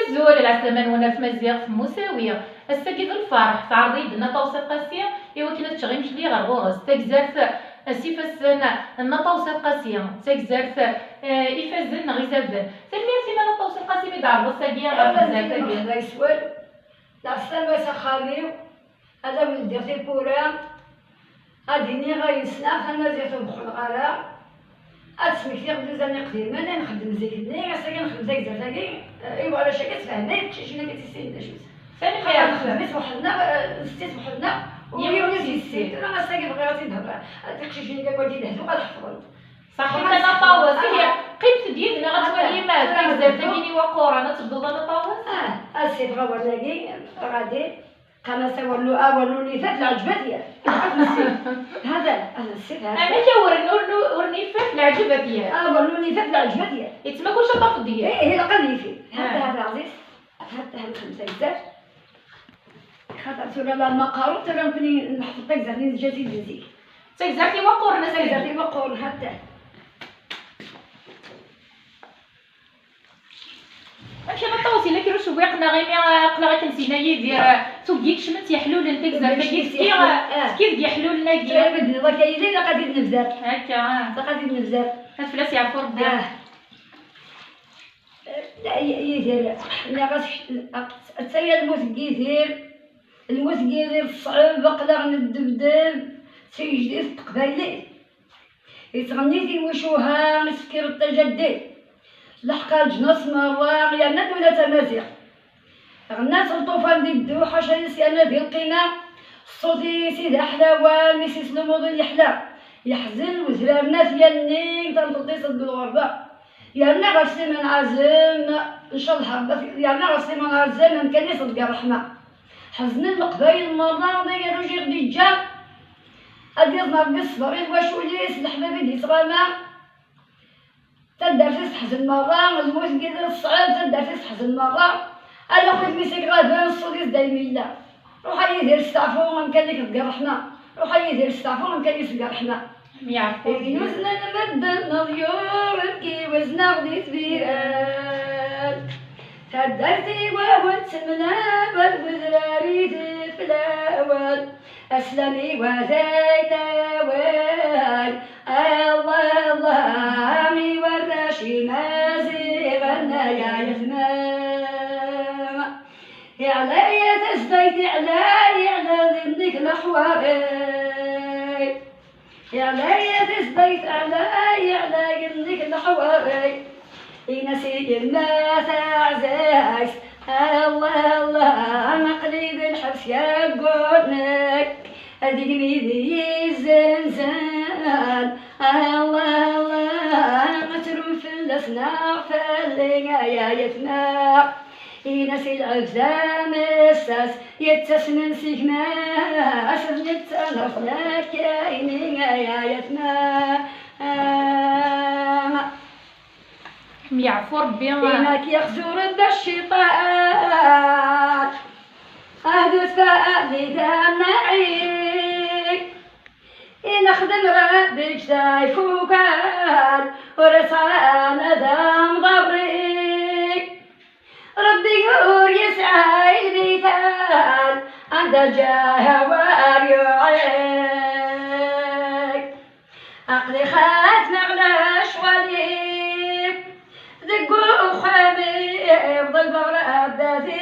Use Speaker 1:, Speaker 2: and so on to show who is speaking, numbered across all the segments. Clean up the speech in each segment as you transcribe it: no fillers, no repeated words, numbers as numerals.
Speaker 1: الزول العسلامة وانا في مزيغ في مساوية الساكي الفرح تعرضي لنا توصيل قاسية ايوا كنا تشغيمش لي غير غرز تكزارت السيفاسن النطوس قاسية تكزارت إفازن غيسافن تلمير سيما نطوس قاسية دار الساقية غير
Speaker 2: مزيان لا يسوال العسلامة سخاليو هذا من درتي الكورة هاديني غيسنا انا زيتو بخلقارا اسمك فيها بزاف قديم انا نخدم زيكني غاسا كنخدم زيك زاكي ايوا على شي كتفهمني شنو كتسين شوف
Speaker 1: ثاني خير
Speaker 2: خدمت وحدنا ستيت وحدنا ويوم نسيت انا غاسا كنبغي نهضر داكشي شنو كنقول نهدو غنحفظو
Speaker 1: صح حتى نطاوس هي قيمة ديالنا غتولي مال تكزر تبيني وقورة نتبدل نطاوس
Speaker 2: السيف غورناكي غادي قناة ورنوني فات العجبة ديالك هذا السيف هذا
Speaker 1: انا ورني فات العجبة ديالك
Speaker 2: ورنوني فات العجبة ديالك
Speaker 1: يتما كلشي طاف ديالك
Speaker 2: هي القضية فيه هذا عزيز هذا الخمسة بزاف خاطر لا المقارو ترى ممكن نحط لك زعما جديد زيك
Speaker 1: تكزرتي وقور ناس
Speaker 2: تكزرتي وقور حتى
Speaker 1: ماشي نطوسي لك روش ويقنا غير قلا غير كنسينا يدير توكيك شمت يحلول انت كزر كيف يحلول لنا كيا
Speaker 2: بدنا ضاك يدير لا قادي نبزر
Speaker 1: هكا
Speaker 2: لا قادي نبزر
Speaker 1: الفلاس يعرفوا ربي
Speaker 2: لا يدير لا غاش تسيا الموت كيدير صعيب قلا ندبدب شي جديد قبايلي يتغني في وشوها مسكر التجدد لحقا جناس مروان يا نات ولا تمازيغ غنات الطوفان ديال الدوحه شايسي انا في القنا صوتي سيدي حلاوه ميسيس الموضوع يحلى يحزن وزرارنا ديالني تنطلطي صد الغربه يالنا غاسي من عازم ان شاء الله يالنا غاسي من عازم يمكن يصدق الرحمه حزن القبايل مرة ما قالوا جي غدي جا هادي نهار الصبر واش وليس الحباب دي تغامى تدار في حزن مرة الموت كيدير الصعيب تدار في حزن مرة انا خويا ميسيك غادي الصوديس دايميلا روح يدير السعفو ما كان لك تلقى رحمة روح يدير السعفو ما كان يلقى رحمة
Speaker 1: يعرفوا
Speaker 2: وزنا نمدنا ضيور كي وزنا غديت بيران تدرتي وهوت منابر وزراري تفلاول أسلمي وزيتا وال الله الله عمي وراشي مازيغنا يا يثمام يا عليا تزديتي على ضمنك الحواري يا عليا تزديت على ضمنك الحواري ينسي الناس عزاز الله الله مقليد الحبس يا قرنك هذيك ميدي الزنزان الله الله متروم في الاسناق فاللي يا يتنا ينسي العزام الساس يتسمن سيكما أسر يتنف لك يا يتنا
Speaker 1: يعفو ربي
Speaker 2: إنك يخزو رد الشيطان أهدو فأهلي دمعيك إن أخدم ربك شايفوكان ورسعان أدام ضبريك ربي يقول يسعى البيتان عند الجاه واريوعيك عقلي خاتم على شواليك دقو خامي يفضل براد ذي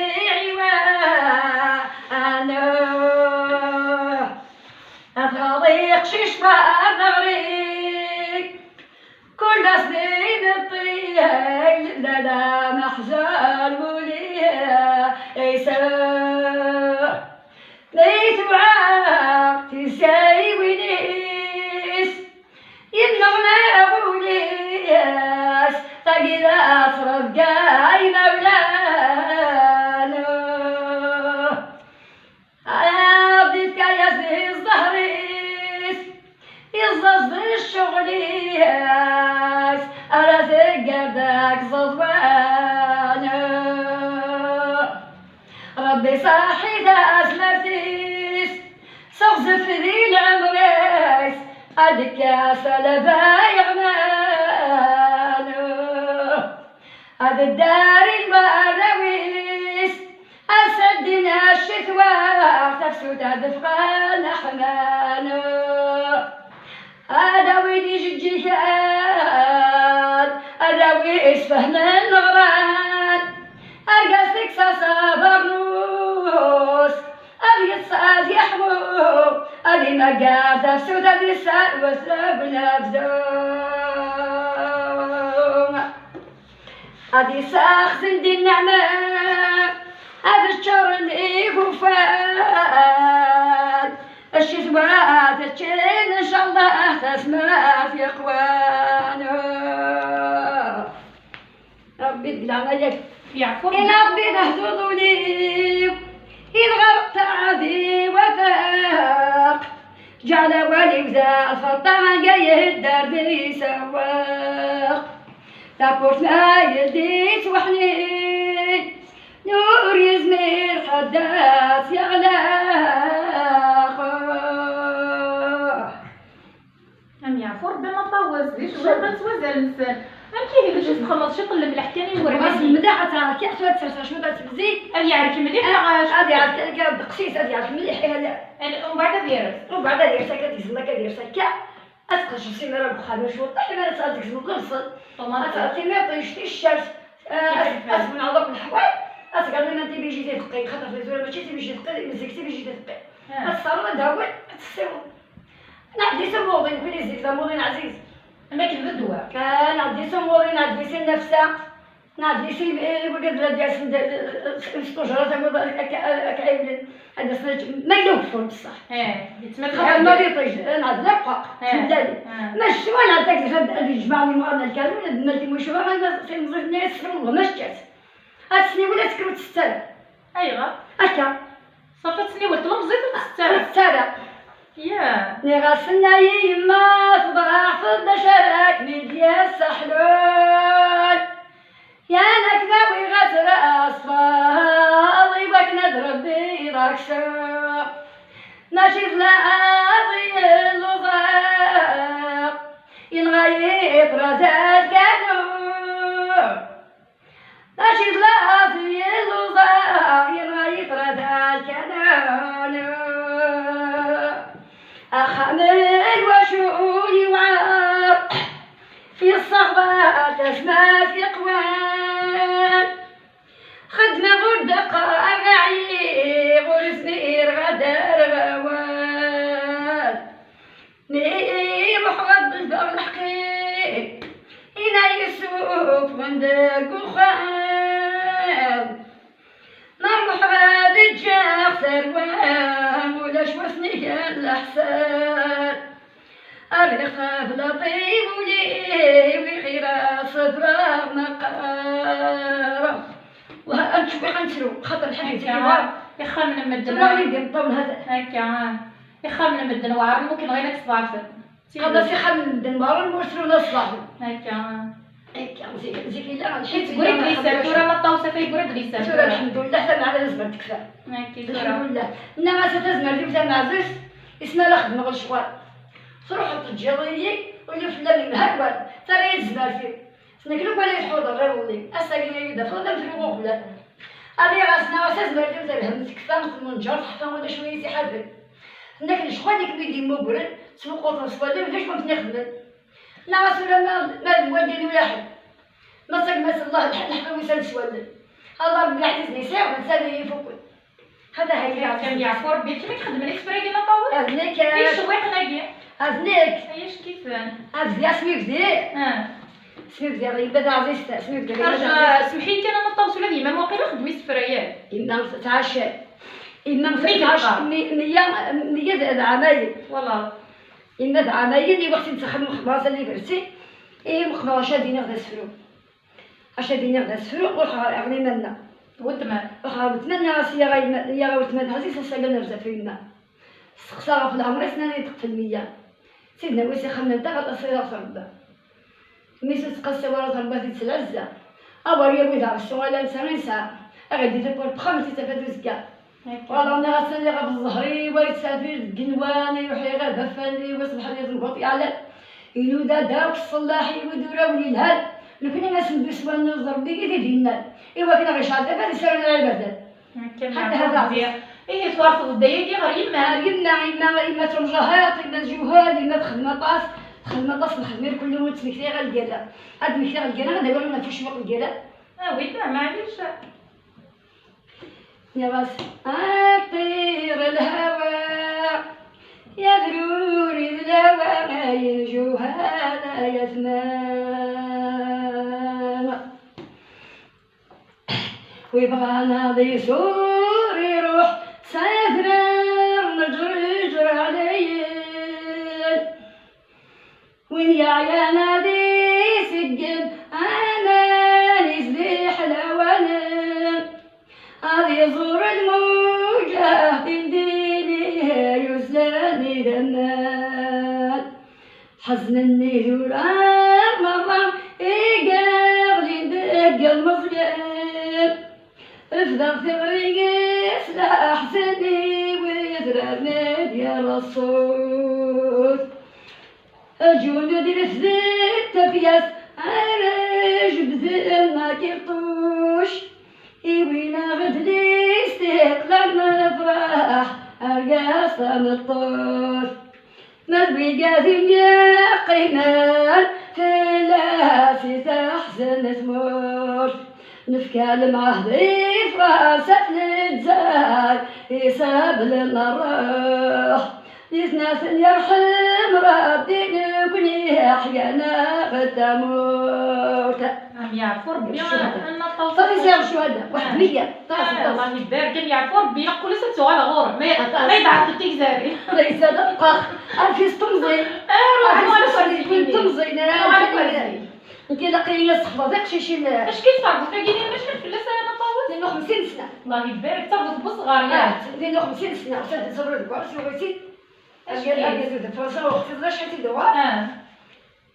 Speaker 2: عوانو أتغضيق شيش نغريك كل سنين الطيل لنا محزن وليا يسار ليت وعاق تساي ونيس يمنعنا أبولياس تقيل أطرب جاي مولانا أنا بديت كياسي الظهريس يزاز بالشغلياس أنا تقدك صدوانا ربي صاحي داس مرتيس صغزف ذي العمريس هاديك يا سلبايعنا هاد الدار المروي الدنيا الشتوى تفسد دفقا نحنانو هذا ويلي جدي كان هذا ويش فهم الغران أقصدك صاصا الروس أبي الصاص يحمو أبي ما قاعدة تفسد أبي السار وسلب نفسهم أبي ساخ زندي النعمة أبي الشر اللي وفات الشتوات تشين إن شاء الله تسمع في إخوانه ربي تقلع عليك
Speaker 1: يعفو
Speaker 2: إن ربي نهدو لي إن غرقت عادي وثاق جعل ولي وزاء فطان جاي الدربي سواق تاكوت ما يديت وحنين نور يزمير حداث يغلاق
Speaker 1: أم يعفو ربما طوز ليش وغير توزع الإنسان أمكي باش تخلص شي قلب الحكاية
Speaker 2: بس
Speaker 1: يوريني
Speaker 2: مليحة تاع كي حتى تسرسر شنو تزيد
Speaker 1: هذه يعرف مليح لاغاش
Speaker 2: هذه عاد قصيص هذه عاد مليح لا
Speaker 1: ومن بعد ديرس
Speaker 2: ومن بعد دير سكا تيسمى كدير سكا اسقش السيمره بخامه شو طيب انا صادق نقص
Speaker 1: طماطم
Speaker 2: أتعطي ما طيشتي الشمس أسمع على ضرب الحوايج أسقط لما تبي يجي تدقي خاطر في الزول ماشي تبي يجي تدقي مزيكتي بيجي تدقي الصالون داوي تسيرو أنا عندي سموضين كل يزيك سموضين عزيز
Speaker 1: أما كيف الدواء
Speaker 2: كان عندي سموضين عندي سن نفسه عندي سي وقد لا ديال استجرة تقول أكعيب هذا سنة ما يلوفون بصح خاطر ما بيطيش أنا عاد نبقى تبدالي ماشي وانا عاد تكتب الجماعة المغاربة الكامل ولا بنتي مشوها ما في نظيف ناس سكروا ما شتات هاد السنة ولا سكروا تستاهل
Speaker 1: أيوا
Speaker 2: هكا
Speaker 1: صافي سني ولد المزيد تستاهل
Speaker 2: تستاهل
Speaker 1: يا
Speaker 2: ني غاسلنا يما صباح في البشرات ميديا السحلول يا نكبة وغسر أصفال ويبك نضرب بيضك شاق نشيط لأزي اللصاق ينغيط رزال كانو نشيط لأزي اللصاق ينغيط رزال كانو أخمل وشولي وعاق في الصحبة تسمى في قوان خدمة غردقة معي غرزمير غدر غوان نروح غد بالبغ الحقيق إنا يسوف غندق وخان نروح غاد الجاخ سروان ولا شوفني الأحسان الرخاب لطيب ولي وخير صبرا مقارا وهنشوف غنسلو خاطر الحديث كيما
Speaker 1: يخا من المدن
Speaker 2: تبغي نطول هذا
Speaker 1: هكا يخا من المدن وعار ممكن غير نكس ضعفه
Speaker 2: هذا في خا من الدنبار ونرسلو نصباح
Speaker 1: هكا
Speaker 2: هكا زيك لا
Speaker 1: حيت تقولي دليسه تورا ما طاوسه فيه يقولي دليسه
Speaker 2: تورا الحمد لله حتى مع الزبر تكفى
Speaker 1: هكا
Speaker 2: الحمد لله انما ستزمر ديك تاع معزز اسمها لا خدمه غير شغال تروح التجارية واللي في الليل مهربل ترى يتزبر فيه سنكلو ولا يحوض غير ولي أساقي يدا فضل في الوقوف لا أبي غاسنا وسازبر ديال الهم تكفى في المنجر حتى ولا شوية يحبل هناك الشغل ديك بيدي مبرد سوق وصفالي وليش ما نخدم لا رسول ما والدي ولا حد ما صق ما الله الحق ويسال سوالي الله ربي يعزني ساعة ونسالي يفوقني هذا هي
Speaker 1: كان يعفو ربي كيما يخدم لي سبراكي ما طول
Speaker 2: أذنك
Speaker 1: ايش ويقنا كاع
Speaker 2: أذنك
Speaker 1: ايش كيفان
Speaker 2: أذنك اسمي بزي اسمي بزي غيبة عزيز اسمي بزي
Speaker 1: غيبة سمحي لي انا ما طولت ولا ديما واقيلا خدمي سفرايات
Speaker 2: إما تعشى إما مفتاش مية عمايل
Speaker 1: والله
Speaker 2: إما عمايل اللي وقت نسخن مخباصة اللي برسي إيه مخباصة دينا غدا سفرو أشا دينا غدا سفرو وخا يعني منا
Speaker 1: وتمان
Speaker 2: وخا وتمنى راسي يا وتمنى عزيز ساقا نرجع في الماء استخسارة في العمر سناني تقتل المية سيدنا ويسي خلنا نتاقط أصيرا صربا ميسو تقسى ورا ضربة تسلعزة أوريا ويدار الشغل إنسان ساعة أغادي تقول بخمسة تفادو زكا والله أنا غاسل غا في الظهري ويتسافر قنواني وحي غا بفاني ويصبح لي البطي على ينودا داك الصلاحي ودورا وليلهاد لو كنا ناس نبسوا نوز ربي كي دينا إوا كنا غير شاد دابا يسالونا على البدل حتى هذا
Speaker 1: مزيان. إيه صوار في الداية غير
Speaker 2: إما ترجعها إما تجوهات إما تخدم طاس نخدم كل يوم تمكتي غالقالة هاد مكتي غالقالة غدا ولا فيش وقت القالة
Speaker 1: وي معليش
Speaker 2: يا باس طير الهوى يا ضروري الهوى ينجو هذا يا زمان ويبغى ناضي سور يروح سافر نجر عليه وين يا نادي سجن انا نزيح الاولين هذه يزور الموجة ديني يسلني دمان حزن النيل مرة يقابلي دق المظلم افضل ثغري سلاح سني ويضربني ديال الصوت الجنود رفدت تبيس عرج بذل ما كيرطوش وينا غدلي استقلال نفرح أرقص نطوش ما بقى دنيا قيمال فلاسي تحسن تموش نفكال معه ضيف راسك للجار يساب للروح يتناس يرحم ربي نكوني أحيانا غدا موت
Speaker 1: يعرفوا ربي أن
Speaker 2: صافي سير الشهداء واحد 100
Speaker 1: الله يبارك يعرفوا ربي يقول ستو على غور ما يضعف تيزاري
Speaker 2: ليس دقة عرفي تمزين روحي تمزين انت لاقيني صحبه شي
Speaker 1: اش كيتفرقوا فاكينين باش نفلس انا طاوت
Speaker 2: 52 سنه
Speaker 1: الله يبارك تفرقوا بصغار ياك
Speaker 2: 52 سنه وصلت صبر الكورس وبغيتي اجي زيد فرنسا وقت شحال تدوا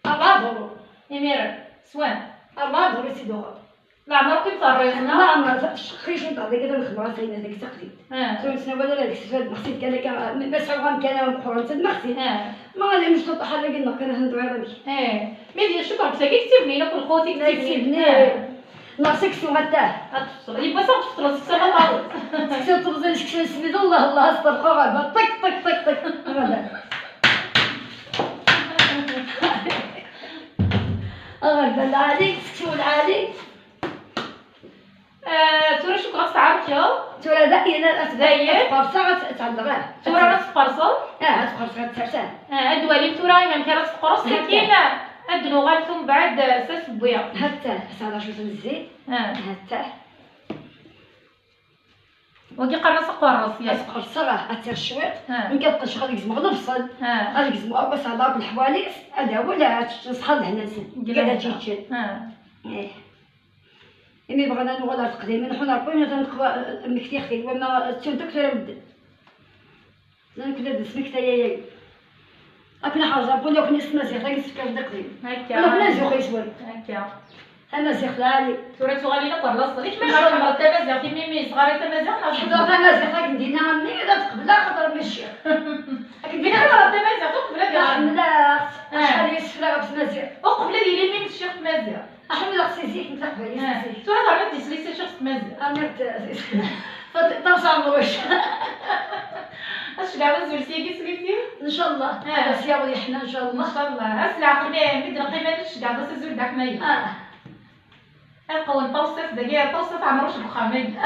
Speaker 2: الله دورو
Speaker 1: يمير سوان
Speaker 2: الله دورو تدوا
Speaker 1: لا عمرك كيتفرقنا
Speaker 2: ما عمرنا خريج نطلع كذا نخدموا سينا داك التقليد سويت ولا لا استفاد مخسيت كان بس غام كان مقرون تد مخسيت ما غادي مش تطيح على قلنا كان هندو على بك
Speaker 1: ميدي شكرا بس كتبني ناكل خوتي
Speaker 2: كتبني ناقصك سو غتاه
Speaker 1: يبقى صافي تفطر سكسه طاوت
Speaker 2: سكسه تبزل سكسه سميد الله استبقى غابه طق طق طق طق هذا غير العالي سكسو العالي
Speaker 1: تورا شو كغاس تعرفيها
Speaker 2: تورا دايره
Speaker 1: داير
Speaker 2: فرصه تعلقها
Speaker 1: تورا راس فرصه
Speaker 2: تفرص غتسرسان
Speaker 1: الدواليب تورا يعني راس قرص كاين هاد اللغات ثم بعد ساس بويا
Speaker 2: هتا صار شوف الزيت هتا
Speaker 1: وكي قرص قرص يا
Speaker 2: قرصه هتا شويه من كتبقى شغل يزم غدا بصل غادي يزم بس على الحواليس هذا ولا تصحى هنا كذا تيجي إني بغينا نقول تقديم نحن نعرفوا تنقوا مكتي خدي وما تنتك ترى بد نكذا اسمك تايا أكنا حاجة بقول لك نسمع زي غير سكر دقيق
Speaker 1: هكا
Speaker 2: ولا نازو خيسوي
Speaker 1: هكا
Speaker 2: أنا زي خلالي
Speaker 1: تورا تغالي نقول لا صريح ما نعرف مرتبة زي في ميمي صغاري تما زي
Speaker 2: حضرت أنا زي خاك ندينا عمي إذا تقبل خطر مشي
Speaker 1: أكيد بينا مرتبة زي تقبل
Speaker 2: لا شحال يسفلا بس مزيان
Speaker 1: وقبل ديالي مين الشيخ مازال
Speaker 2: أحمد الخسيسي متقبل
Speaker 1: تورا تعرف تسليسي شخص مازال
Speaker 2: أنا تصور وش
Speaker 1: اش كاع زولتي سليتي
Speaker 2: ان شاء الله بس يا ولي حنا ان شاء الله
Speaker 1: ان شاء الله اسلع قناه مد القيمه نش كاع بس زول داك مايا القوان توصف دقيقه توصف عمروش بخامين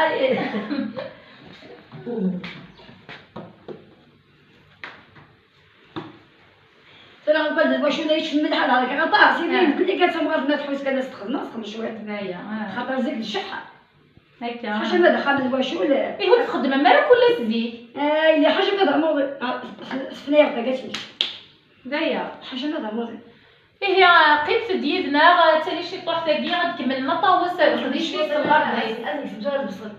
Speaker 1: ترى نقول واش ولا يشمل على هذاك غطاء سيدي يمكن لك تبغى ما تحوس كذا تخدم شويه هنايا خاطر زيك الشحه هكا حاجه ما دخل الواش ولا ايه هو تخدم مالك ولا سدي الا حاجه ما ضمور سفنير داكاتي دايا حاجه ما ضمور ايه قيمه ديالنا ثاني شي طوح ثاني غنكمل المطاوس غادي شي صغار انا سمجر البصل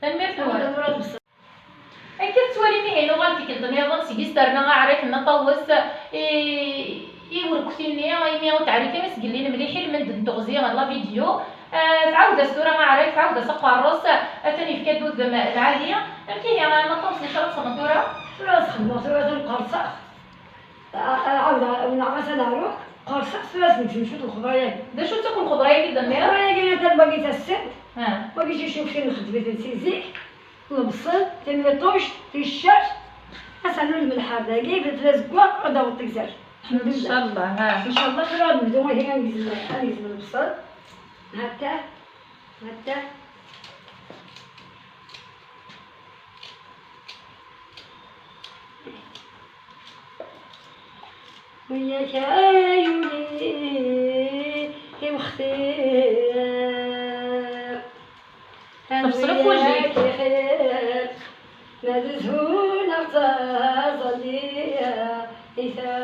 Speaker 1: تنمير توا البصل كتوالي مي هنا غادي كنظن غنسي ديسترنا غنعرف المطاوس وركتيني غايمي وتعرفي ما سقلينا مليحين من التغزيه هاد لا فيديو تعاود الصوره ما عرفت تعاود سقى الراس ثاني في كدود العاليه فهمتي هي ما طونش لي شرط صنطوره راس خدمه قرصه عاود نعرف انا روح قرصه راس نمشي نشوف الخضريه دا شو تاكل الخضريه اللي دميره الخضريه اللي باقي تسد
Speaker 2: وكيجي يشوف فين الخدمة تنسيزيك البصل تميطوش تيشاش اسالو الملح هذاكي في 3 كواع غدا وطيزاج الحمد
Speaker 1: ان شاء
Speaker 2: لله
Speaker 1: الله.
Speaker 2: ان شاء الله غادي نبداو غير غنجزم البصل هكا هكا وياك عيوني مختار
Speaker 1: تبصروا في وجهك.
Speaker 2: ما تزهون اغتاظ ليا إثار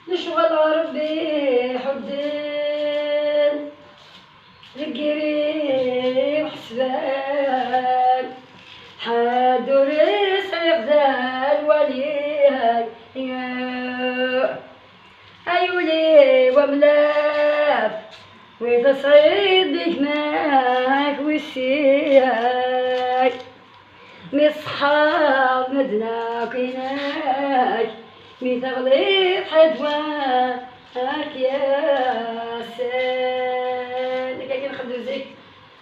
Speaker 2: نشغل ربي حدين ذكري وحسبان حادو ريس يغزال وليهاي أيولي وملاف وتصعيد بك معاك والسياك مصحاب مدناك يناك مي تغليب حدواك يا سال كي نخدو زيك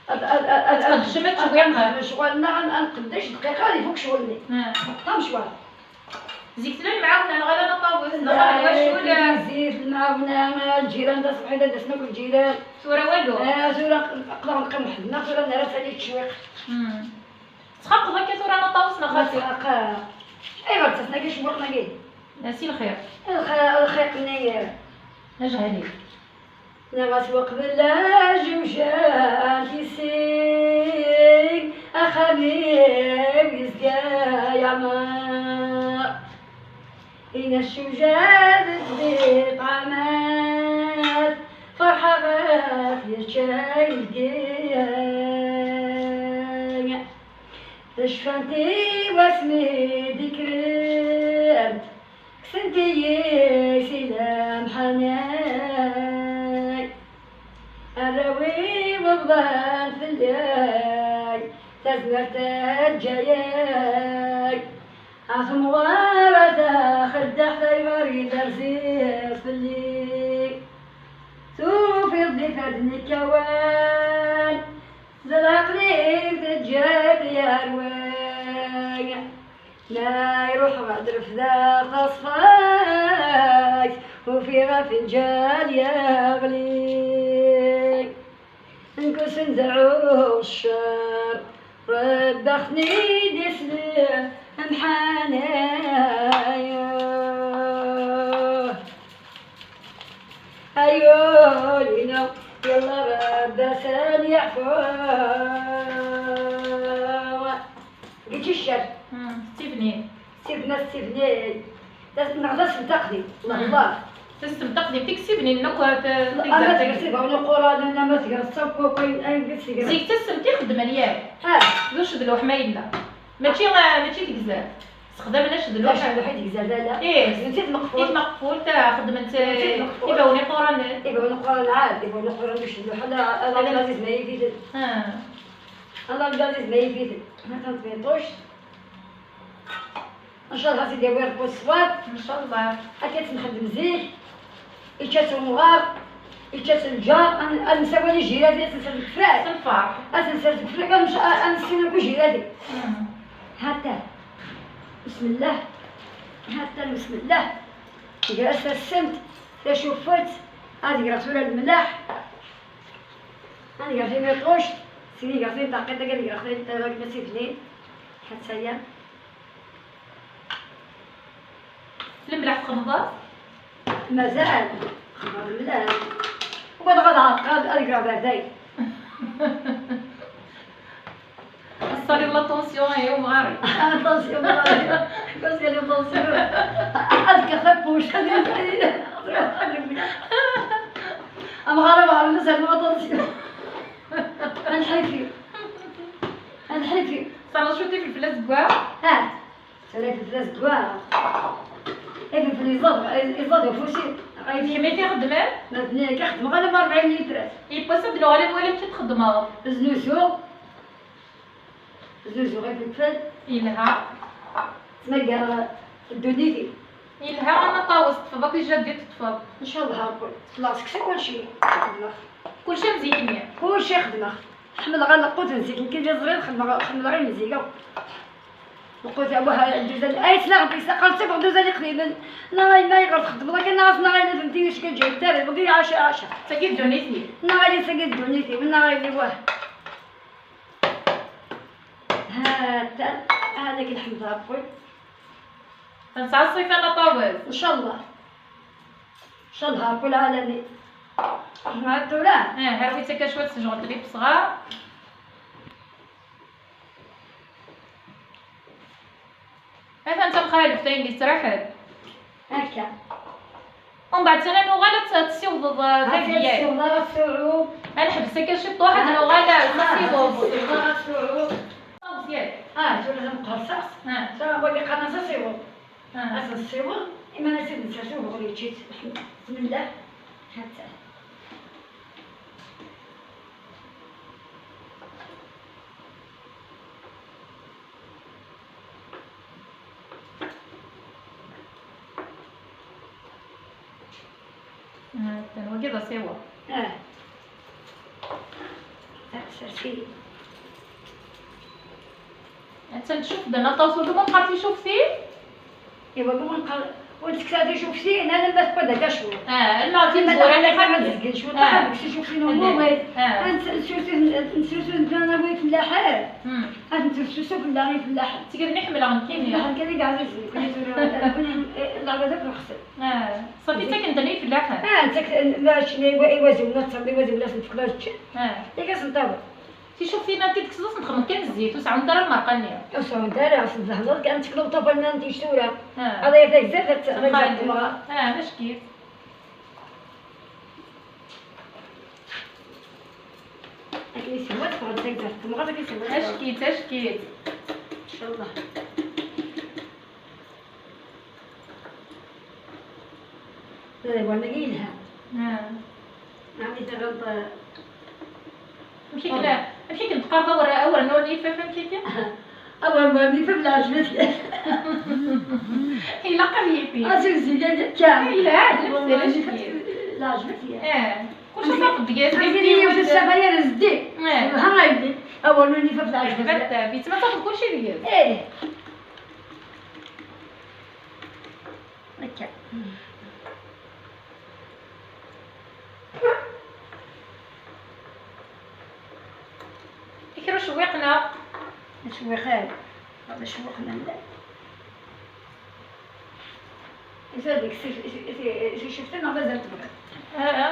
Speaker 1: تقدشمت شويه
Speaker 2: شغلنا غنقداش دقيقه غادي فوق شغلني طام شويه
Speaker 1: زيكت لنا المعاونه غير انا طاوس نغير واش ولا
Speaker 2: زيت المعاونه الجيران دا صبحي دا سنوك الجيران
Speaker 1: صوره والو.
Speaker 2: صوره نقدر نقم وحدنا صوره نهار ثاني التشويق
Speaker 1: تخاف هكا صوره انا طاوس نخاطي
Speaker 2: ايوا تسنا كي شوقنا كي
Speaker 1: ناسي الخير
Speaker 2: الخيق مني
Speaker 1: اجهلي
Speaker 2: نغاس وقبل جوجان كيسيك أخبيب يزقا يعمر إن الشجاع بتزيد عمات فرحة غاف يشاي الديان تشفنتي واسمي ذكريات كسنتي سلام حنان الروي والضال في الليل تزمرت الجياي عصم غارة داخل تحت يغري درسي في الليل توفي الضيفة الكوان زرق لي تجاك يا رواي لا يروح غدر في ذا خصفاك وفي فنجان يغلي نكس نزعو الشر ردخني دسلي محنايا أيوه لينا يلا رد ثاني عفوا قلتي الشر
Speaker 1: ستيفني
Speaker 2: ستيفني لازم نغلس نتقدي الله
Speaker 1: تستمتقدي تكسبني النكوة
Speaker 2: أنا تكسبها ونقول أنا ما تقرا الصف وكاين أي قصة
Speaker 1: زيك تستمتي خدمة ياك دوش دلو حمايلنا ماشي تكزال استخدامناش دلو
Speaker 2: واحد يكزال لا
Speaker 1: ايه
Speaker 2: نسيت مقفول
Speaker 1: مقفول تاع خدمة يباوني قرانات
Speaker 2: يباوني عاد يباوني قران باش ندلو حنا الله العزيز ما يفيدك الله العزيز ما يفيدك ما تنطيطوش ان شاء الله سيدي ويربو الصواب
Speaker 1: ان شاء الله
Speaker 2: هكا تنخدم زيت يتشاس المغار يتشاس الجار نسوي لي جيراتي نسال الكفاح
Speaker 1: تنفع
Speaker 2: نسال الكفاح نسينا كل جيراتي حتى بسم الله حتى بسم الله جلست السمت تشوفت هذه رسول الملاح هذه قاعدين يطوش سيدي قاعدين تعقيد قاعدين قاعدين تراك نسيبني حتى هي
Speaker 1: الملح في رمضان
Speaker 2: مازال خبر الملاح وبعد غدا هذه قاعدة بارداي
Speaker 1: صار لي طونسيون يوم عاري
Speaker 2: طونسيون بس قال لي طونسيون اذكى خبوش اما غرام على نسال ما طونسيون نحيفي
Speaker 1: صار شوتي في الفلاس كوا
Speaker 2: سالي في الفلاس كوا ايه في الإزاد وفوشي
Speaker 1: حميتي خدمة
Speaker 2: مازني كنخدم غير 40 لتر
Speaker 1: يبوسب دلو على الوالد مشات تخدمها
Speaker 2: زنوزو غير في الفل
Speaker 1: يلها
Speaker 2: تمقر الدنيتي
Speaker 1: يلها انا طاوست فباقي جدي تطفى
Speaker 2: ان شاء الله هاكل خلاص كسا كلشي
Speaker 1: كلشي مزيتني.
Speaker 2: كلشي خدمة حمل غير القوت نزيد يمكن جا صغير خدم غير مزيكا القوت أبوها دوزا أيت لا غدي ساقلتي بغا دوزا لي قليلا لا غير ما يقدر تخدم ولكن ناقصنا غير فهمتي واش كتجي دابا بغي عاشا
Speaker 1: ساكي دونيتي.
Speaker 2: نا غادي ساكت دونيتي ونا غادي واه هذاك الحمد ربي
Speaker 1: تنسعصي انا طاوز.
Speaker 2: ان شاء الله ان شاء الله رب العالمين مع الدولة
Speaker 1: هرويتها كشويه سجغل لي بصغار. هذا انت مخالف تاين اللي استراحت
Speaker 2: هكا
Speaker 1: ومن بعد سنه نوغالا تسيوض ذاك ديالك.
Speaker 2: والله الصعوب
Speaker 1: انا حبستها كشي واحد نوغالا تسيوض.
Speaker 2: الصعوب
Speaker 1: مزيان.
Speaker 2: تولي مقصص سواء بغي قناص صيور أصل الصور إما نسيت نسرسو بغري تشيت بسم الله حتى
Speaker 1: تنوجد سوا.
Speaker 2: سرسي
Speaker 1: انت نشوف بنا طاوسو ما بقيتي شوفتي.
Speaker 2: إيوا نقول وتكساتي شوفتي أنا ما تبدا كشوف
Speaker 1: لا تنزور على حد
Speaker 2: تسكن شو طاح شوفي نومي أنت شوفي أنا بغيت فلاحات أنت شوفي بالله فلاحات
Speaker 1: تقدر نحمل عن كيميا
Speaker 2: لا كذا قاعد نزيد اللعبة ذاك نخسر
Speaker 1: صافي انت كنت لي فلاحه
Speaker 2: انت ماشي يوازن نتصل يوازن ناس نتكلاش اللي كنصنطاو
Speaker 1: شوف فينا كي تكسلس نخدم كان الزيت وساعه ندير المرقنيه
Speaker 2: وساعه ندير عصير الزهر كنتكلو طابلنا نتيشتورا هذا يفيك زيت غير
Speaker 1: باش كيف
Speaker 2: اكيد سوات فقط تقدر تمغى كيسوات
Speaker 1: اشكيت
Speaker 2: ان شاء الله لا وانا قايلها عندي تغلط
Speaker 1: مشيك نتقرض اول نولي فهمتي
Speaker 2: اول ما بلي فهم العجبتي
Speaker 1: الا قريبي
Speaker 2: اسوسي قال كامل
Speaker 1: لا عجبتي
Speaker 2: لا عجبتي
Speaker 1: كلشي صافي دقيقه
Speaker 2: ديالي في السفاير زدي ها غايبي اول ما فهم العجبتي
Speaker 1: بيت ما تاخذ كلشي ديال
Speaker 2: هكا
Speaker 1: كيرو شويقنا
Speaker 2: شويقان هذا شويقنا لا يسالك سي شفتي ما بزرت بك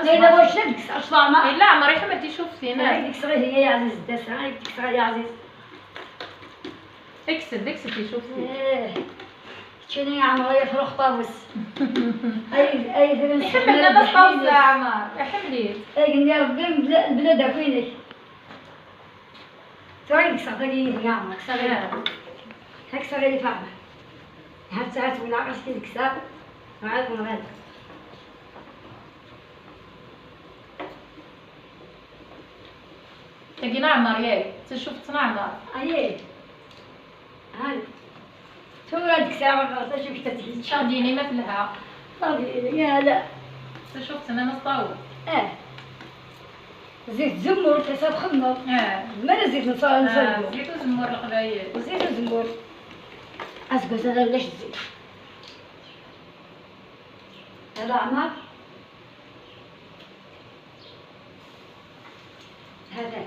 Speaker 2: لا واش ديك اصلا
Speaker 1: لا عمري حملتي شوفتينا
Speaker 2: ديك صغير هي يا عزيز داسه ديك صغير يا عزيز
Speaker 1: ديكسي شوفتي
Speaker 2: شنو يا عمري يفرخ طاوس اي فين
Speaker 1: حملنا بس طاوس يا عمر حمليت
Speaker 2: قال يا ربي البلاد فينك توعدك صغيري يا عمرك صغير هاك صغيري فاهمه هاد ساعات ولا عرفتي ديك الساعه معاكم غادي
Speaker 1: تلقينا عمر ياك شفتنا عمر
Speaker 2: اييه هاي تورا ديك الساعه خلاص شفت تحيد
Speaker 1: شاديني ما فلها
Speaker 2: صافي يا لا
Speaker 1: شفتنا نصاوب
Speaker 2: زيت زمور حساب خدمه ما زيت نصاوب
Speaker 1: زيت وزمور القبايل
Speaker 2: زيت وزمور اسكت انا علاش الزيت هذا عمر هذا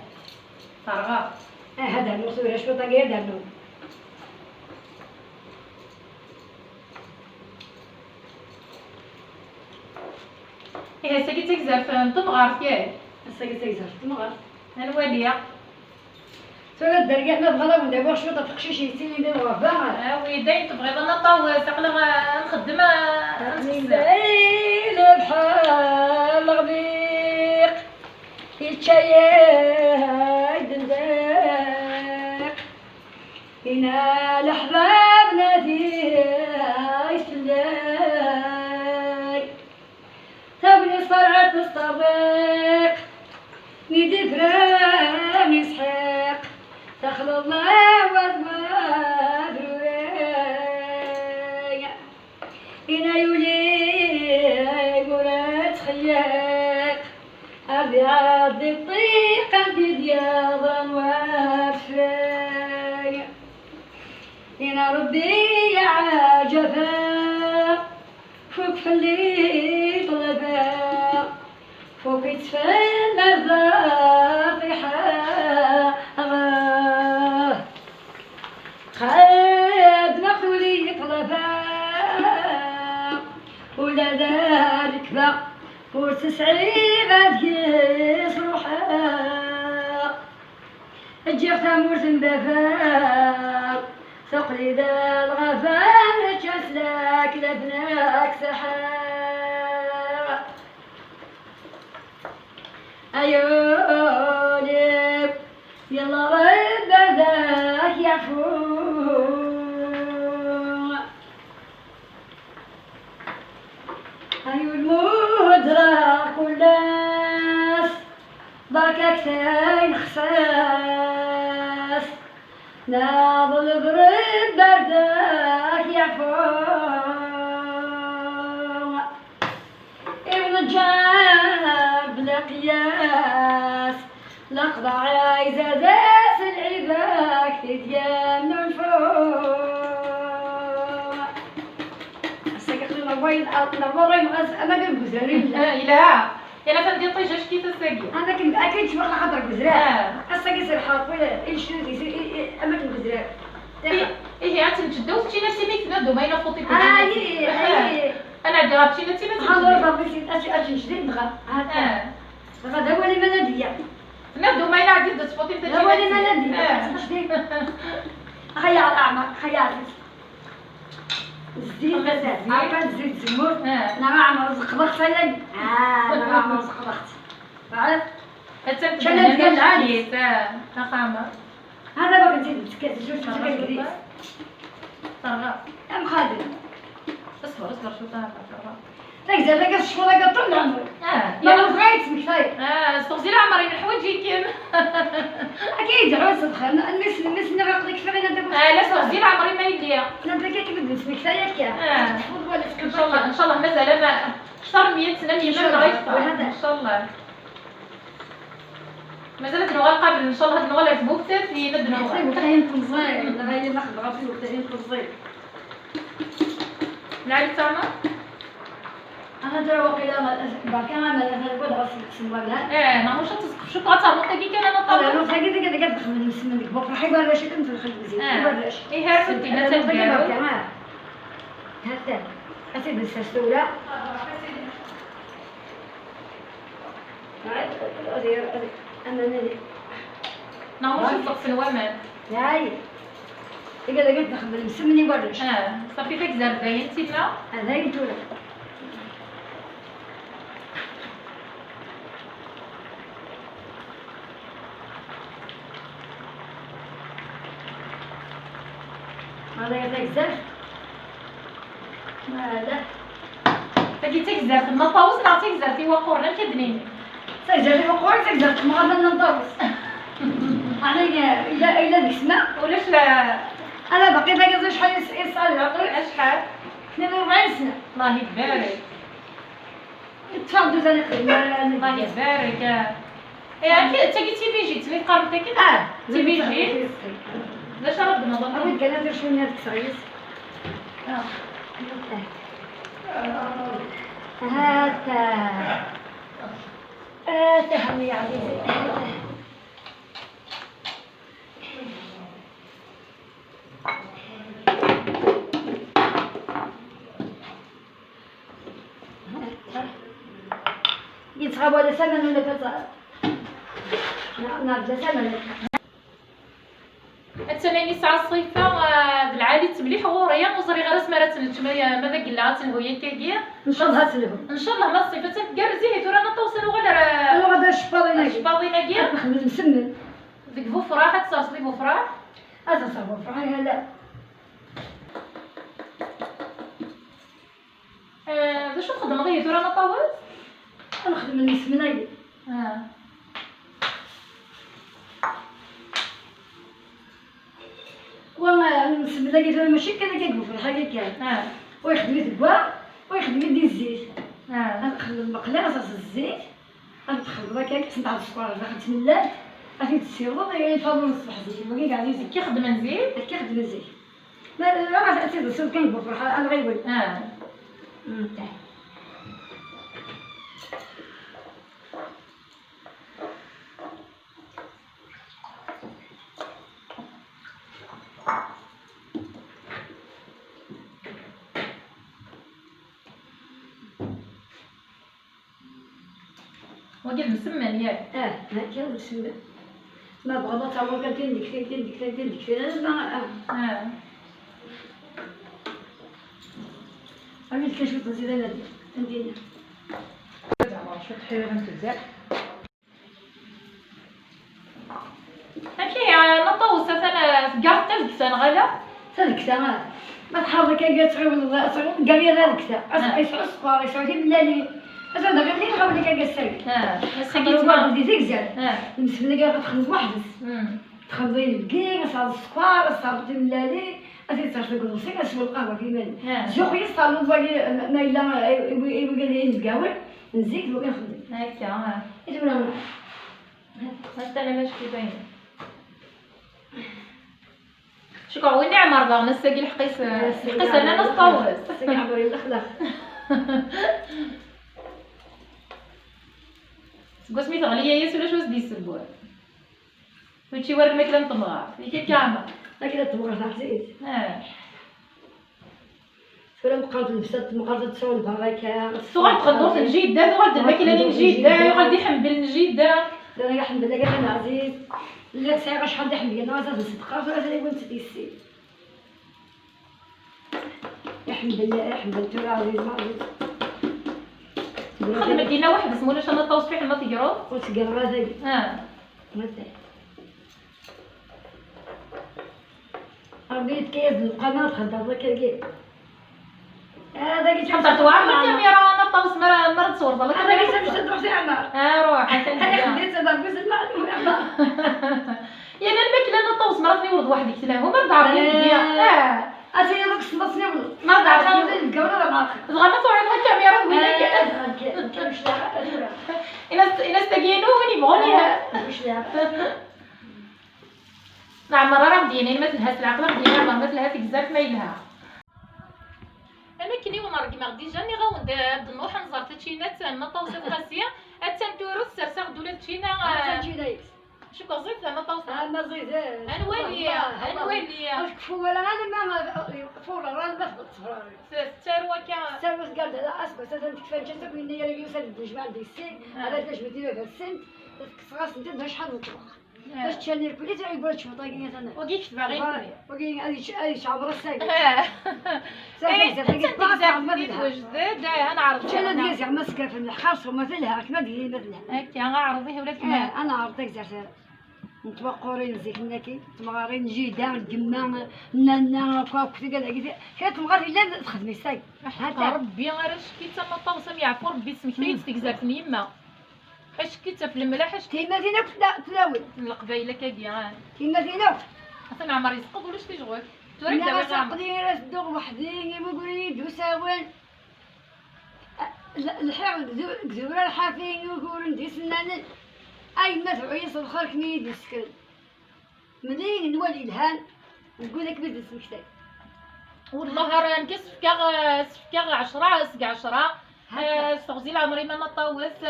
Speaker 1: فرغا
Speaker 2: هذا المصورة شو طاقية هذا النوم
Speaker 1: ساكي تكزر في مغارف ياك
Speaker 2: ساكي تكزر في مغارف
Speaker 1: الوالية
Speaker 2: تولد درقات ما بغا من دابا شو تفقشي شي سيني دابا غفا
Speaker 1: ويداي تبغي ظن طاوس عقلها نخدم
Speaker 2: الليل بحال الغبيق يتشايد دندق هنا لحبابنا فيه يسلاي تبني صرعة الصبيق نيدي فران يسحق دخل الله وزواد رويا هنا يولي قرات خياق أرضي عضي الطريق بدياضا وفاي يا ربي عجبا فوق فلي طلبا فوق يتفنى الضافحة خاد مقتولي طلبا ولا ذلك با وتسعي بعد كيس روحا الجيخ تامورت مبافا سقلي ذا الغفان تشسلك لبناك سحا أيولي يلا رد ذاك يعفو أيو المدرك والناس ضاك كتاين خساس ناضل برد بردك يعفو ابن الجاب بلا قياس لقضى عايزة داس العباك تديان الفوق الساقط لنبوين نبورين أنا قلب بزرين
Speaker 1: لا انا فندي طيجه كيف الساقي
Speaker 2: أنا كنت أكيد شبغ لحضر بزرار الساقي سير حاط ولا إيش يصير أماكن بزرار
Speaker 1: ايه هاتي نجدو تينا تيميك نادو ما ينفوتي انا عندي غابتينا تينا
Speaker 2: هذا ربي أشي جديد نغا هذا هو اللي ملادية
Speaker 1: نادو ما ينعدي تفوتي انت
Speaker 2: هو اللي ملادية جديد خيال أعمى خيال زيت بزاف عارفة زيت زمور أنا عامل زخبخت فيا أنا عامل زخبخت عارف
Speaker 1: شنو ديال العالي فخامة
Speaker 2: هذا بقى نزيد شوف تكاليف
Speaker 1: طرغا
Speaker 2: أم خالد
Speaker 1: اصبر شو طرغا
Speaker 2: لك زاد لك الشوطة قد طول عمري ما بغيت مكفاية
Speaker 1: استغزي العمري من حوايجي كيم
Speaker 2: أكيد عوز صدخة الناس نغرق لك فغي ندك
Speaker 1: لا استغزي العمري ما يليا
Speaker 2: ندك كيف بدك مكفاية كيا
Speaker 1: ان شاء الله مازال انا شهر 100 سنة من ان شاء الله مازال نوغا قبل ان شاء الله نوغا الاسبوع في ندنا
Speaker 2: وقتين تنصير لا هي ناخذ عرفي وقتين تنصير
Speaker 1: نعرف تاما
Speaker 2: أنا ترى وقيلا باكا ما هذا الولد غسل سنوالها
Speaker 1: ما مش تسقف شو قاطع مطقي كان انا
Speaker 2: أنا
Speaker 1: طالع
Speaker 2: لو تلاقي ذيك اللي قد من السمن ديك بكرة حيبان راشي كنت نخلي زين براش
Speaker 1: ايه هرفتي ما تلقاو
Speaker 2: هذا أسيد السستورة أنا نادي
Speaker 1: نعم مش تسقف الومان
Speaker 2: هاي إذا قلت ناخذ السمن يبرش
Speaker 1: صافي فيك زردين سيدنا
Speaker 2: هذا يقولك هذا يتكزر هذا
Speaker 1: تجي تكزر في المطاوس لا تكزر في وقورنا كدنين
Speaker 2: تكزر في وقور تكزر ما غادي نطوس أنا إلا بسمع
Speaker 1: ولاش لا
Speaker 2: أنا باقي باقي شحال يسأل العقل
Speaker 1: شحال
Speaker 2: 42 سنة
Speaker 1: الله يبارك
Speaker 2: تفضلوا زاني
Speaker 1: الله يبارك ايه تجي تي في جي تبي قربتك كده تي في جي لا شرب نظام
Speaker 2: أقول كلام ترشو من هذاك الصغير هاتا حمي يا عزيزي يتغاب ولا سمن ولا كذا نعم سمن
Speaker 1: التناني ساعة الصيفة بالعادي تبليح غورية وزري غير سمارة الجمعية ماذا قلنا تنهوية كاكية
Speaker 2: إن شاء الله تلهم
Speaker 1: إن شاء الله ما الصيفة تنقر زيت ورانا توصلوا غير
Speaker 2: أنا غدا شباطي
Speaker 1: شباطي ناقية
Speaker 2: نخدم نسمن
Speaker 1: ديك بوفراح تصاصلي بوفراح
Speaker 2: هذا صافي فرحي هلا
Speaker 1: باش نخدم غير ورانا طاوز
Speaker 2: نخدم السمنة والله السمنة قلت له ماشي كان كيقول في الحاجة كان ويخدم الدواء ويخدم يدي الزيت نخدم المقلاة صاص الزيت غتخلط هكاك تاع السكر غتملات غادي تسيرو غير فاضل الصبح زيت باقي كاع زيت
Speaker 1: كيخدم نزيد.
Speaker 2: كيخدم الزيت ما راه تاثير السكر كاين بفرحه انا غيقول
Speaker 1: وقال مسمن ياك.
Speaker 2: هاكا بسم ما بغضت هو كان ديك انا عملت كنشوف نزيد انا ندير
Speaker 1: شوف حيوان بزاف. ماشي انا طوسه انا كاع تلكسه غلا
Speaker 2: تلكسه ما تحرك كاع تغير قال لي تلكسه يسعو السكر يسعو بلالي هذا غير اللي نحاول كاع الساك
Speaker 1: الساكيت ما
Speaker 2: دي زيكزال بالنسبه لي كاع تخلط وحدس تخلطي الدقيق صار السكر صار بلالي غادي تصرفي كلشي كنشرب القهوه كيما زوقي صالون باغي ما الا يبغي لي نتقاول نزيد وكنخدم
Speaker 1: هكا
Speaker 2: يتبلا
Speaker 1: حتى انا ماشي باين. شكرا وين عمر باغ نساقي الحقيس انا نطوس
Speaker 2: ساقي عمري الاخلاق
Speaker 1: تقول سميت غليه ياس ولا شو دي السبوع هادشي ورد الماكله نطمغار كيف كامل
Speaker 2: هكذا تبغى تعطيت ولا مقالت لبسات مقالت تصور البراكه
Speaker 1: صغار تقدرت نجي دا صغار الماكله اللي نجي دا غادي حنبل نجي دا
Speaker 2: انا الحمد لله كان عزيز اللي سايغه شحال دحال ليا انا زاد صدقات ولا زاد كنت ديسي الحمد لله الحمد لله عزيز ما عزيز
Speaker 1: خدمت لينا واحد اسمه لاش انا طوس فيه ما تيقرو
Speaker 2: قلت قال غادي مثلا ربيت كيز القناه خدام كيف هذا كي
Speaker 1: حطيت واحد الكاميرا انا طوس مرة تصور بالك
Speaker 2: انا كي تروح سي عمار
Speaker 1: روح
Speaker 2: انا خديت هذا بس المعلومه
Speaker 1: يا انا الماكله انا طوس مرات نولد واحد قلت لها هما ضعف ليا
Speaker 2: اجي داك الصباصني
Speaker 1: ما ضعف
Speaker 2: الكاميرا ولا العاقل
Speaker 1: صغرنا صورنا الكاميرا وين
Speaker 2: كمش لها
Speaker 1: الا استقينوني يبغوني
Speaker 2: مش لها
Speaker 1: نعم راه مدينين مثلها العقل مدينه مثلها في بزاف مايلها انا كني ونرقي ما غادي جاني غاوند نروح نزار تشينات نطوسه غاسيه اتمتورو السرسه غدوله تشينا شو كزيت انا طوسه
Speaker 2: انا زيد
Speaker 1: انوالي
Speaker 2: واش كفو ولا انا ما فور راه ما تصفر
Speaker 1: الثروه كان
Speaker 2: سيرفس قال لا اسكت انا تكفى جاتك من يا يوسف الجماعه ديال السن على باش مدير هذا السن خلاص انت شحال نطبخ باش تشاني الكليت يقول شو طايقين انا
Speaker 1: وقيت باغي
Speaker 2: وقين هذه شعبره ساكت
Speaker 1: ساكت وجداد انا عرفت
Speaker 2: انا ديال زعما سكر في الخاص ومثلها كما ديري مثلها
Speaker 1: هكا غنعرضيه ولات
Speaker 2: انا عرفتك زعما نتوقورين زيك ناكي تمغارين جيده الجمه نانا كوكتي قال حيت تمغار الا تخدمي ساي
Speaker 1: ربي غير شكيت انا طوسه يعفو ربي سمك تيتك زارتني يما اش كنت في الملاح اش
Speaker 2: كيما فينا تلاوي
Speaker 1: القبايله كاكيا
Speaker 2: كيما فينا
Speaker 1: اصلا عمر يسقط ولا شتي جوك توريك
Speaker 2: دابا ساقدي راس الدوغ وحدي يقولي دوساول الحق كزوره الحافين يقولوا ندي سنان اي ما تعيس الخرك ميد السكر منين نولي الهان نقول لك بد سمكتك
Speaker 1: والله راه نكسف كاع 10 سقع 10 استغزي عمري ما نطوس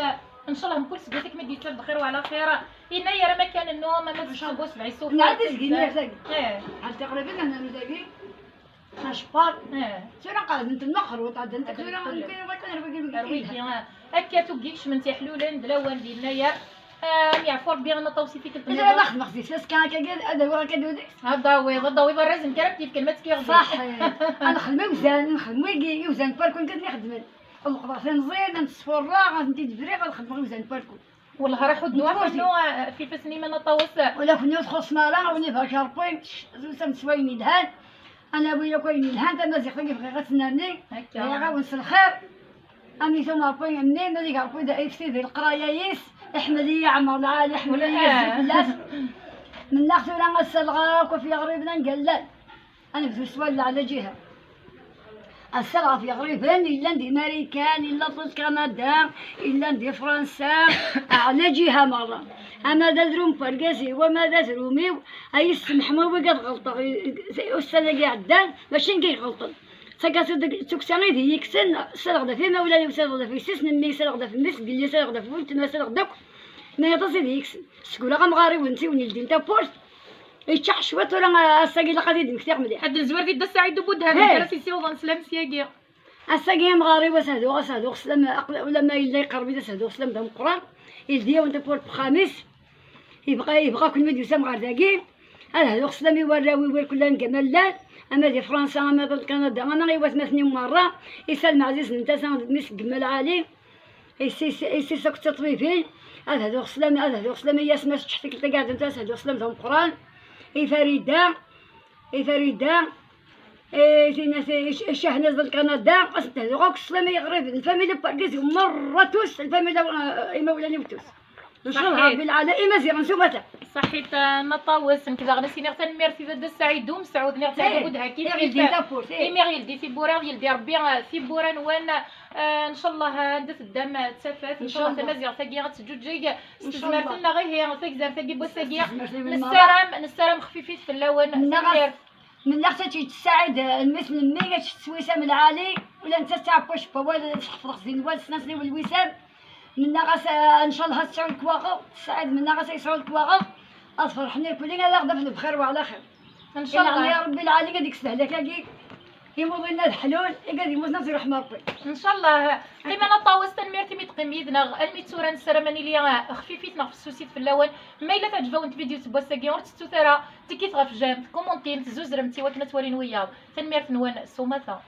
Speaker 1: ان شاء الله نكون سقيتك ما ديتها بخير وعلى خير هنايا راه مكان النوم ما تشربوا 7 سوفا
Speaker 2: نعطي سقينا زاك على تقريبا انا مزاكي نشبار سير قال انت المخروط عاد انت كثير
Speaker 1: يمكن هكا توقيكش من تحلوله ندلاوان ديالنايا يعفو ربي انا طوسي فيك
Speaker 2: الدنيا انا ما خدمتش فاس كان هذا هو كدودي
Speaker 1: هذا الرازم كربتي في كلمه كيغ
Speaker 2: صح انا خدمه مزيان نخدمو يجي مزيان باركون كنت نخدم القطاطين زينه نصفر غادي تدبري غنخدمو مزيان باركون
Speaker 1: والله راه حد واحد في فسني ما نطوس
Speaker 2: ولا كنا تخص مالا وني فاشر بوين زوسم سويني دهان انا ويا كويني دهان انا زي خويا بغي غتسناني هكا غاونس الخير امي ثم بوين منين ملي قالوا دا ايفتي ذي القرايه يس احمديه عمر العالي احمديه الناس من ناخذ ولا نسلغاك وفي غريبنا نقلل انا في سوال على جهه الصغا في غريبان إلا دي أمريكان إلا في كندا إلا دي فرنسا على جهة مرة. أما دازروم فرقاسي وما دازروميو أي السمح ما بقى غلطة أستاذ قاعدان ماشي نكي غلطة سكاسو تكساني دي يكسن سرغدا في مولاي سرغدا في سيسن مي سرغدا في الناس قال لي سرغدا في ولت ما سرغداك ما يتصل يكسن سكولا غمغاري ونتي ونلدي نتا بورت يتشح شوات ولا الساقي لقى دي مكتاق مليح
Speaker 1: حد الزوار دي السعيد بودها دراسي سيوضا سلام سياقي
Speaker 2: الساقي مغاري وسهدو سلام ولا ما يلا يقرب سهدو سلام دام القران يلدي وانت بورت بخامس يبغى كل مديو سام غارداكي هذا سلام يوراوي كلها كمالات. اما دي فرنسا اما دي كندا انا غيوات مثني مره يسلم عزيز انت مسك جمال عالي يسي سوك تطبيبين هذا سلام هذا سلام يا سما تحتك تقعد انت هذا سلام دام القران فريده فريده الشهناز ديال كندا اصلا هذوك السلام يغرب الفاميليا باركيز مره توس الفاميليا مولاني وتوس نشرها بالعلاء مزيان نسومتها
Speaker 1: صحيت نطاوس كذا غنسيني غتن ميرسي زاد السعيد ومسعود نعتبر بودها كيف ميغيل دي سيبورا يلدي ربي سيبورا وين ان شاء الله ندس الدم تسافات ان شاء الله مزيان ثقي غتسجوجي استثمرت لنا غير هي ثقزار ثقي بوساقي نسرام خفيفيت في اللون
Speaker 2: من اختي تساعد المثل المية السويسام العالي ولا انت تعبوش بوال تحفظ زين وال سناسني والوسام من غاس ان شاء الله تسعود كواغو تساعد من غاس يسعود كواغو افرحني كلنا غدا في الخير وعلى خير
Speaker 1: ان شاء الله
Speaker 2: يا ربي العالي قد يكسب لك كي يموض لنا الحلول قد يموت ناس رحمه ربي
Speaker 1: ان شاء الله قيمه نطاوس تنميرتي ميتقميدنا الميتوران سرماني ليا خفيفيتنا في السوسيت في اللون ما الا تعجبوا انت فيديو تبوساكي ورتستو ترى تكيت غا في جام كومونتين تزوز رمتي وكنا تورين وياه تنميرت نوان سومثا